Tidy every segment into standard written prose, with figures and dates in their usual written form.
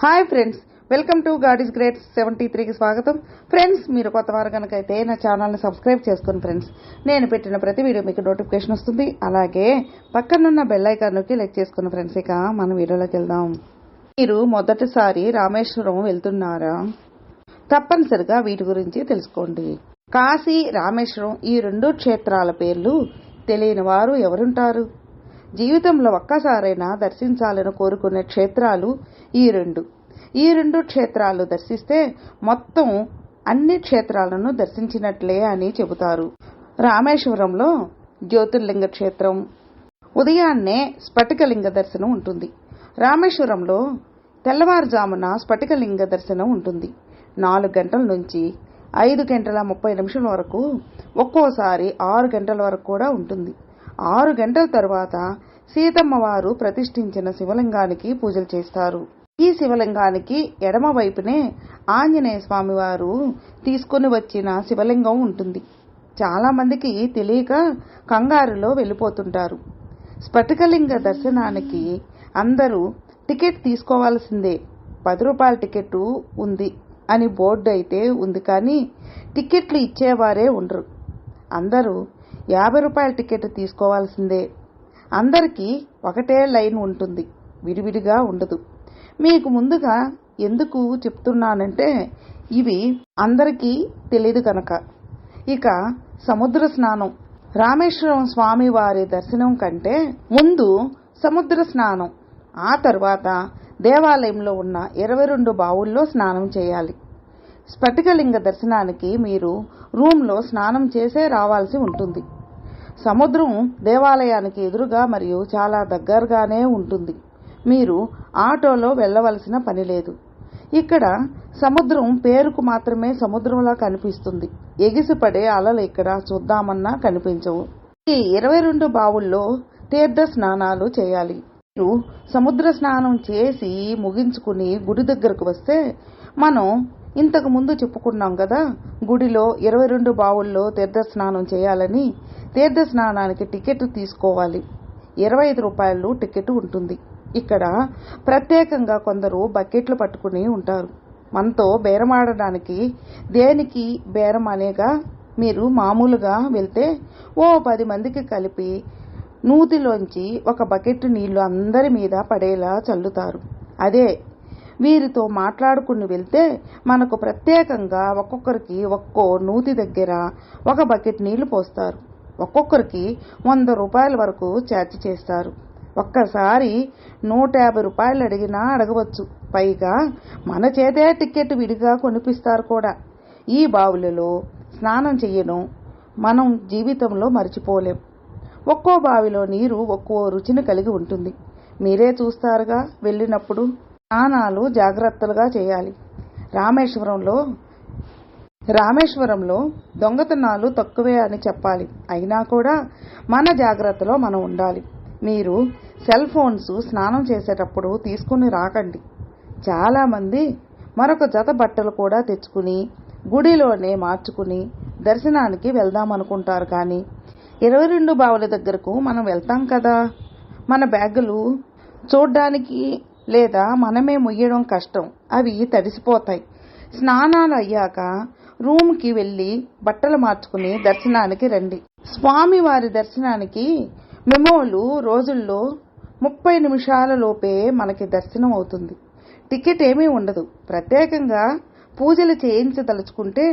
Hi friends, welcome to God is great 73కి స్వాగతం. Friends, మీరు కొత్త వారు కనుకైతే నా ఛానల్ని సబ్స్క్రైబ్ చేసుకోండి ఫ్రెండ్స్. నేను పెట్టిన ప్రతి వీడియో మీకు నోటిఫికేషన్ వస్తుంది. అలాగే పక్కనున్న బెల్ ఐకాన్ నొక్కి క్లిక్ చేసుకున్న ఫ్రెండ్స్. ఇక మన వీడియోలోకి వెళ్దాం. మీరు మొదటిసారి రామేశ్వరం వెళ్తున్నారా? తప్పనిసరిగా వీటి గురించి తెలుసుకోండి. కాశీ, రామేశ్వరం ఈ రెండు క్షేత్రాల పేర్లు తెలియని వారు ఎవరుంటారు? జీవితంలో ఒక్కసారైనా దర్శించాలని కోరుకునే క్షేత్రాలు ఈ రెండు క్షేత్రాలు దర్శిస్తే మొత్తం అన్ని క్షేత్రాలను దర్శించినట్లే అని చెబుతారు. రామేశ్వరంలో జ్యోతిర్లింగ క్షేత్రం, ఉదయాన్నే స్ఫటికలింగ దర్శనం ఉంటుంది. రామేశ్వరంలో తెల్లవారుజామున స్ఫటికలింగ దర్శనం ఉంటుంది. 4 గంటల నుంచి 5 గంటల 30 నిమిషాల వరకు, ఒక్కోసారి 6 గంటల వరకు కూడా ఉంటుంది. 6 గంటల తర్వాత సీతమ్మవారు ప్రతిష్ఠించిన శివలింగానికి పూజలు చేస్తారు. ఈ శివలింగానికి ఎడమ వైపునే ఆంజనేయ స్వామి వారు తీసుకుని వచ్చిన శివలింగం ఉంటుంది. చాలా మందికి తెలియక కంగారులో వెళ్ళిపోతుంటారు. స్ఫటికలింగ దర్శనానికి అందరూ టికెట్ తీసుకోవాల్సిందే. 10 రూపాయల టికెట్ ఉంది అని బోర్డు అయితే ఉంది, కానీ టికెట్లు ఇచ్చేవారే ఉండరు. అందరూ 50 రూపాయల టికెట్ తీసుకోవాల్సిందే. అందరికీ ఒకటే లైన్ ఉంటుంది, విడివిడిగా ఉండదు. మీకు ముందుగా ఎందుకు చెప్తున్నానంటే ఇవి అందరికీ తెలియదు కనుక. ఇక సముద్ర స్నానం. రామేశ్వరం స్వామి వారి దర్శనం కంటే ముందు సముద్ర స్నానం, ఆ తర్వాత దేవాలయంలో ఉన్న 22 బావుల్లో స్నానం చేయాలి. స్ఫటికలింగ దర్శనానికి మీరు రూమ్లో స్నానం చేసే రావాల్సి ఉంటుంది. సముద్రం దేవాలయానికి ఎదురుగా మరియు చాలా దగ్గరగానే ఉంటుంది. మీరు ఆటోలో వెళ్ళవలసిన పని లేదు. ఇక్కడ సముద్రం పేరుకు మాత్రమే సముద్రంలా కనిపిస్తుంది. ఎగిసిపడే అలలు ఇక్కడ చూద్దామన్నా కనిపించవు. ఈ 22 బావుల్లో తీర్థ స్నానాలు చేయాలి. మీరు సముద్ర స్నానం చేసి ముగించుకుని గుడి దగ్గరకు వస్తే, మనం ఇంతకు ముందు చెప్పుకున్నాం కదా, గుడిలో 22 బావుల్లో తీర్థ స్నానం చేయాలని. తీర్థ స్నానానికి టికెట్ తీసుకోవాలి. 25 రూపాయలు టికెట్ ఉంటుంది. ఇక్కడ ప్రత్యేకంగా కొందరు బకెట్లు పట్టుకుని ఉంటారు. మనతో బేరమాడడానికి దేనికి బేరం అనేగా. మీరు మామూలుగా వెళ్తే ఓ 10 మందికి కలిపి నూతిలోంచి ఒక బకెట్ నీళ్లు అందరి మీద పడేలా చల్లుతారు. అదే వీరితో మాట్లాడుకుని వెళ్తే మనకు ప్రత్యేకంగా ఒక్కొక్కరికి ఒక్కో నూతి దగ్గర ఒక బకెట్ నీళ్లు పోస్తారు. ఒక్కొక్కరికి 100 రూపాయల వరకు ఛార్జ్ చేస్తారు. ఒక్కసారి 150 రూపాయలు అడిగినా అడగవచ్చు. పైగా మన చేతే టికెట్ విడిగా కొనిపిస్తారు కూడా. ఈ బావులలో స్నానం చెయ్యడం మనం జీవితంలో మర్చిపోలేం. ఒక్కో బావిలో నీరు ఒక్కో రుచిని కలిగి ఉంటుంది. మీరే చూస్తారుగా వెళ్ళినప్పుడు. స్నానాలు జాగ్రత్తలుగా చేయాలి. రామేశ్వరంలో దొంగతనాలు తక్కువే అని చెప్పాలి. అయినా కూడా మన జాగ్రత్తలో మనం ఉండాలి. మీరు సెల్ ఫోన్స్ స్నానం చేసేటప్పుడు తీసుకుని రాకండి. చాలామంది మరొక జత బట్టలు కూడా తెచ్చుకుని గుడిలోనే మార్చుకుని దర్శనానికి వెళ్దామనుకుంటారు. కానీ 22 బావుల దగ్గరకు మనం వెళ్తాం కదా, మన బ్యాగులు చూడ్డానికి లేదా మనమే ముయ్యడం కష్టం. అవి తడిసిపోతాయి. స్నానాలు అయ్యాక రూమ్కి వెళ్ళి బట్టలు మార్చుకుని దర్శనానికి రండి. స్వామివారి దర్శనానికి మెమోలు రోజుల్లో 30 నిమిషాల లోపే మనకి దర్శనం అవుతుంది. టికెట్ ఏమీ ఉండదు. ప్రత్యేకంగా పూజలు చేయించదలుచుకుంటే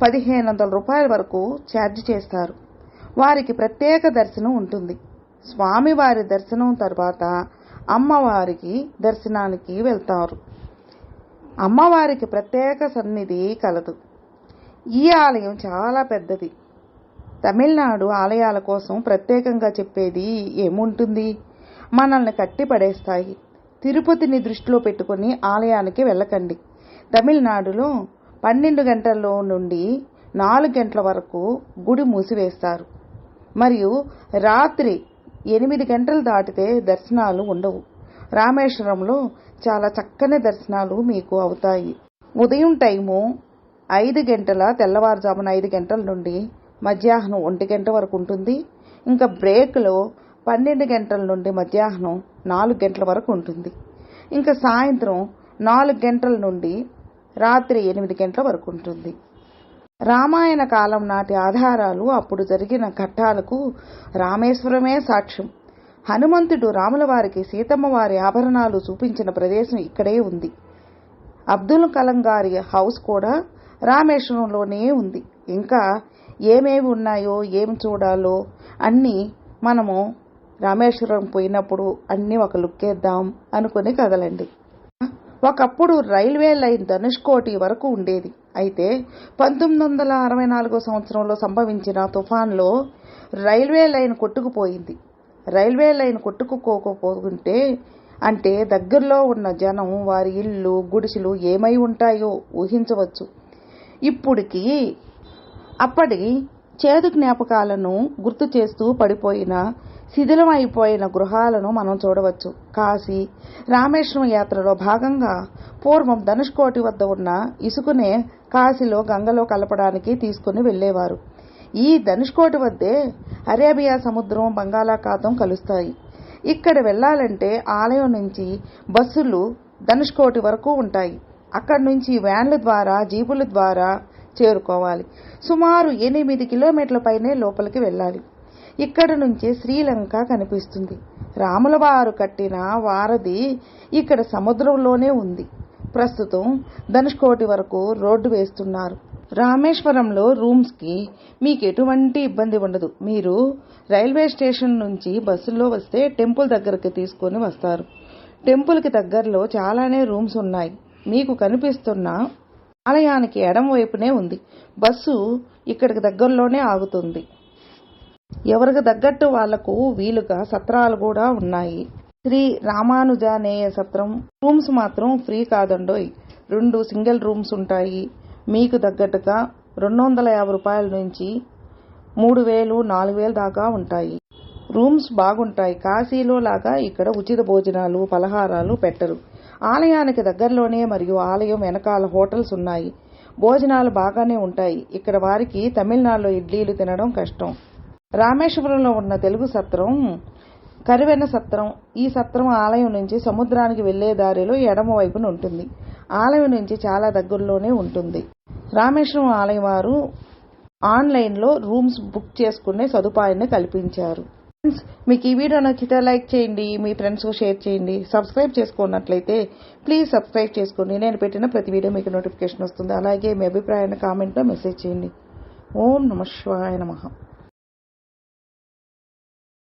1500 రూపాయల వరకు ఛార్జ్ చేస్తారు. వారికి ప్రత్యేక దర్శనం ఉంటుంది. స్వామివారి దర్శనం తర్వాత అమ్మవారికి దర్శనానికి వెళ్తారు. అమ్మవారికి ప్రత్యేక సన్నిధి కలదు. ఈ ఆలయం చాలా పెద్దది. తమిళనాడు ఆలయాల కోసం ప్రత్యేకంగా చెప్పేది ఏముంటుంది? మనల్ని కట్టి పడేస్తాయి. తిరుపతిని దృష్టిలో పెట్టుకుని ఆలయానికి వెళ్ళకండి. తమిళనాడులో 12 గంటల నుండి 4 గంటల వరకు గుడి మూసివేస్తారు. మరియు రాత్రి 8 గంటలు దాటితే దర్శనాలు ఉండవు. రామేశ్వరంలో చాలా చక్కని దర్శనాలు మీకు అవుతాయి. ఉదయం టైము 5 గంటల, తెల్లవారుజామున 5 గంటల నుండి మధ్యాహ్నం 1 గంట వరకు ఉంటుంది. ఇంకా బ్రేక్లో 12 గంటల నుండి మధ్యాహ్నం 4 గంటల వరకు ఉంటుంది. ఇంకా సాయంత్రం 4 గంటల నుండి రాత్రి 8 గంటల వరకు ఉంటుంది. రామాయణ కాలం నాటి ఆధారాలు, అప్పుడు జరిగిన ఘట్టాలకు రామేశ్వరమే సాక్ష్యం. హనుమంతుడు రాముల వారికి సీతమ్మ వారి ఆభరణాలు చూపించిన ప్రదేశం ఇక్కడే ఉంది. అబ్దుల్ కలాం గారి హౌస్ కూడా రామేశ్వరంలోనే ఉంది. ఇంకా ఏమేమి ఉన్నాయో, ఏం చూడాలో అన్నీ మనము రామేశ్వరం పోయినప్పుడు అన్నీ ఒక లుక్కేద్దాం అనుకుని కదలండి. ఒకప్పుడు రైల్వే లైన్ ధనుష్కోటి వరకు ఉండేది. అయితే 1964 సంవత్సరంలో సంభవించిన తుఫాన్లో రైల్వే లైన్ కొట్టుకుపోయింది. రైల్వే లైన్ కొట్టుకుపోకుంటే అంటే దగ్గరలో ఉన్న జనం, వారి ఇళ్ళు, గుడిసెలు ఏమై ఉంటాయో ఊహించవచ్చు. అప్పటి చేదు జ్ఞాపకాలను గుర్తు చేస్తూ పడిపోయిన, శిథిలమైపోయిన గృహాలను మనం చూడవచ్చు. కాశీ రామేశ్వరం యాత్రలో భాగంగా పూర్వం ధనుష్కోటి వద్ద ఉన్న ఇసుకనే కాశీలో గంగలో కలపడానికి తీసుకుని వెళ్లేవారు. ఈ ధనుష్కోటి వద్దే అరేబియా సముద్రం, బంగాళాఖాతం కలుస్తాయి. ఇక్కడ వెళ్లాలంటే ఆలయం నుంచి బస్సులు ధనుష్కోటి వరకు ఉంటాయి. అక్కడి నుంచి వ్యాన్ల ద్వారా, జీపుల ద్వారా చేరుకోవాలి. సుమారు 8 కిలోమీటర్ల పైనే లోపలికి వెళ్ళాలి. ఇక్కడి నుంచే శ్రీలంక కనిపిస్తుంది. రాముల వారు కట్టిన వారధి ఇక్కడ సముద్రంలోనే ఉంది. ప్రస్తుతం ధనుష్కోటి వరకు రోడ్డు వేస్తున్నారు. రామేశ్వరంలో రూమ్స్కి మీకు ఎటువంటి ఇబ్బంది ఉండదు. మీరు రైల్వే స్టేషన్ నుంచి బస్సులో వస్తే టెంపుల్ దగ్గరికి తీసుకొని వస్తారు. టెంపుల్కి దగ్గరలో చాలానే రూమ్స్ ఉన్నాయి. మీకు కనిపిస్తున్న ఆలయానికి ఎడమ వైపునే ఉంది. బస్సు ఇక్కడికి దగ్గరలోనే ఆగుతుంది. ఎవరికి తగ్గట్టు వాళ్లకు వీలుగా సత్రాలు కూడా ఉన్నాయి. శ్రీ రామానుజానేయ సత్రం రూమ్స్ మాత్రం ఫ్రీ కాదండోయ్. 2 సింగిల్ రూమ్స్ ఉంటాయి. మీకు తగ్గట్టుగా 250 రూపాయల నుంచి 3000, 4000 దాకా ఉంటాయి. రూమ్స్ బాగుంటాయి. కాశీలో లాగా ఇక్కడ ఉచిత భోజనాలు, పలహారాలు పెట్టరు. ఆలయానికి దగ్గరలోనే మరియు ఆలయం వెనకాల హోటల్స్ ఉన్నాయి. భోజనాలు బాగానే ఉంటాయి. ఇక్కడ వారికి తమిళనాడులో ఇడ్లీలు తినడం కష్టం. రామేశ్వరంలో ఉన్న తెలుగు సత్రం కరివెన్న సత్రం. ఈ సత్రం ఆలయం నుంచి సముద్రానికి వెళ్లే దారిలో ఎడమ వైపున ఉంటుంది. ఆలయం నుంచి చాలా దగ్గరలోనే ఉంటుంది. రామేశ్వరం ఆలయం వారు ఆన్లైన్లో రూమ్స్ బుక్ చేసుకునే సదుపాయాన్ని కల్పించారు. ఫ్రెండ్స్, మీకు ఈ వీడియో నచ్చితే లైక్ చేయండి, మీ ఫ్రెండ్స్కు షేర్ చేయండి. సబ్స్క్రైబ్ చేసుకున్నట్లయితే ప్లీజ్ సబ్స్క్రైబ్ చేసుకోండి. నేను పెట్టిన ప్రతి వీడియో మీకు నోటిఫికేషన్ వస్తుంది. అలాగే మీ అభిప్రాయాన్ని కామెంట్లో మెసేజ్ చేయండి. ఓం నమః శివాయ నమః.